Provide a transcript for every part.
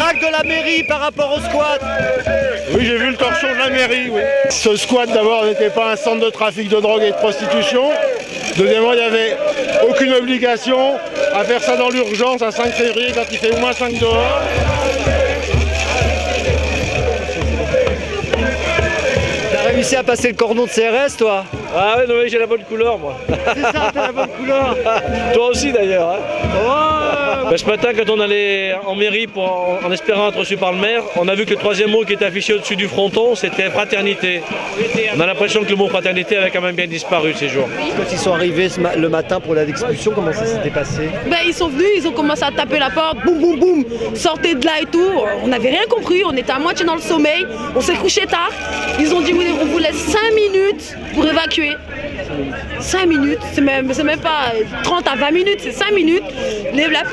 tract de la mairie par rapport au squat? Oui, j'ai vu le torchon de la mairie, oui. Ce squat, d'abord, n'était pas un centre de trafic de drogue et de prostitution. Deuxièmement, il n'y avait aucune obligation à faire ça dans l'urgence à 5 février quand il fait au moins 5 dehors. T'as réussi à passer le cordon de CRS, toi? Ah ouais, non mais j'ai la bonne couleur moi. C'est ça, t'as la bonne couleur. Toi aussi d'ailleurs. Hein. Oh. Ce matin quand on allait en mairie en espérant être reçu par le maire, on a vu que le troisième mot qui était affiché au-dessus du fronton c'était fraternité. On a l'impression que le mot fraternité avait quand même bien disparu ces jours. Quand ils sont arrivés le matin pour la expulsion, comment ça s'était passé? Ben, ils sont venus, ils ont commencé à taper la porte, boum boum boum, sortez de là et tout. On n'avait rien compris, on était à moitié dans le sommeil, on s'est couché tard. Ils ont dit oui, on vous laisse 5 minutes pour évacuer. 5 minutes, c'est même pas 30 à 20 minutes, c'est 5 minutes.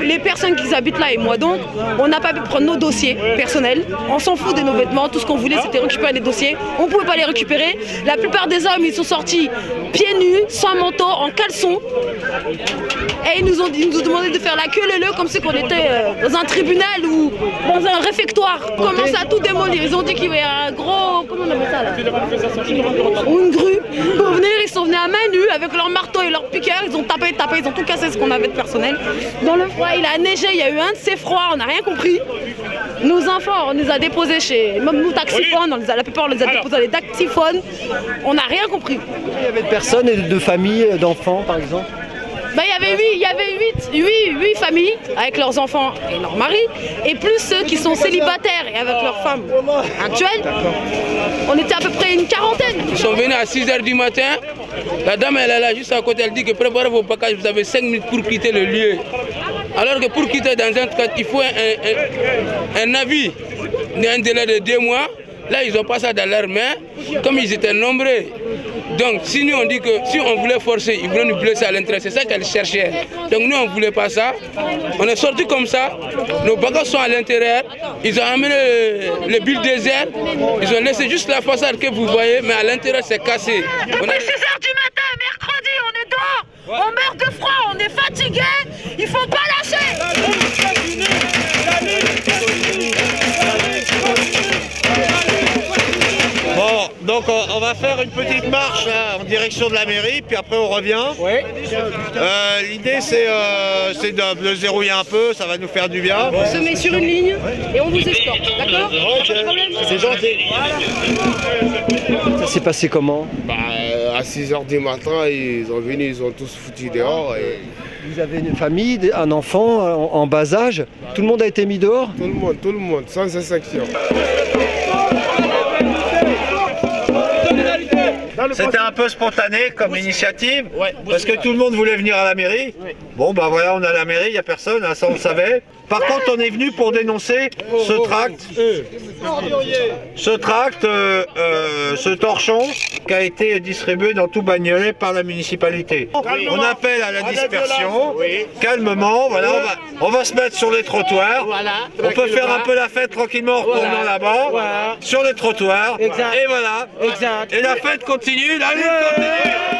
Les personnes qui habitent là et moi donc, on n'a pas pu prendre nos dossiers personnels. On s'en fout de nos vêtements, tout ce qu'on voulait c'était récupérer les dossiers. On ne pouvait pas les récupérer. La plupart des hommes ils sont sortis pieds nus, sans manteau, en caleçon. Et ils nous ont demandé de faire la queue leu comme si on était dans un tribunal ou dans un réfectoire. Ils commencent à tout démolir. Ils ont dit qu'il y avait un gros, comment on appelle ça là, ou une grue. Pour venir, ils sont venus à main nue avec leur marteau et leur piqueur. Ils ont tapé, ils ont tout cassé ce qu'on avait de personnel. Dans le froid, il a neigé, il y a eu un de ces froids, on n'a rien compris. Nos enfants, on les a déposés chez, même nous taxiphones, la plupart on les a déposés à des taxiphones. On n'a rien compris. Il y avait de personnes et de familles, d'enfants par exemple? Ben, il y avait 8 familles avec leurs enfants et leurs maris, et plus ceux qui sont célibataires et avec leurs femmes actuelles. On était à peu près une quarantaine. Ils sont venus à 6 h du matin. La dame elle est là juste à côté, elle dit que préparez vos bagages, vous avez 5 minutes pour quitter le lieu. Alors que pour quitter dans un cas, il faut un avis d'un délai de 2 mois. Là, ils n'ont pas ça dans leurs mains, comme ils étaient nombreux. Donc, si nous on dit que si on voulait forcer, ils voulaient nous blesser à l'intérieur, c'est ça qu'elle cherchait. Donc nous, on ne voulait pas ça. On est sortis comme ça, nos bagages sont à l'intérieur, ils ont amené le bulldozer, ils ont laissé juste la façade que vous voyez, mais à l'intérieur, c'est cassé. Depuis 6 h du matin, mercredi, on est dehors, on meurt de froid, on est fatigué, il ne faut pas lâcher. Bon, donc on va faire une petite marche là, en direction de la mairie, puis après on revient. Oui. L'idée c'est de zérouiller un peu, ça va nous faire du bien. On se met sur une ligne et on vous escorte, d'accord? C'est gentil. Ça s'est passé comment? À 6 h du matin, ils ont venu, ils ont tous foutu dehors. Et... Vous avez une famille, un enfant en bas âge? Tout le monde a été mis dehors? Tout le monde, sans exception. C'était un peu spontané comme initiative, parce que tout le monde voulait venir à la mairie. Bon bah voilà, on est à la mairie, il n'y a personne, hein, ça on le savait. Par contre on est venu pour dénoncer ce tract, ce torchon qui a été distribué dans tout Bagnolet par la municipalité. On appelle à la dispersion, calmement, voilà, on va se mettre sur les trottoirs, on peut faire un peu la fête tranquillement en retournant là-bas, sur les trottoirs, et voilà, et la fête continue, la lutte continue.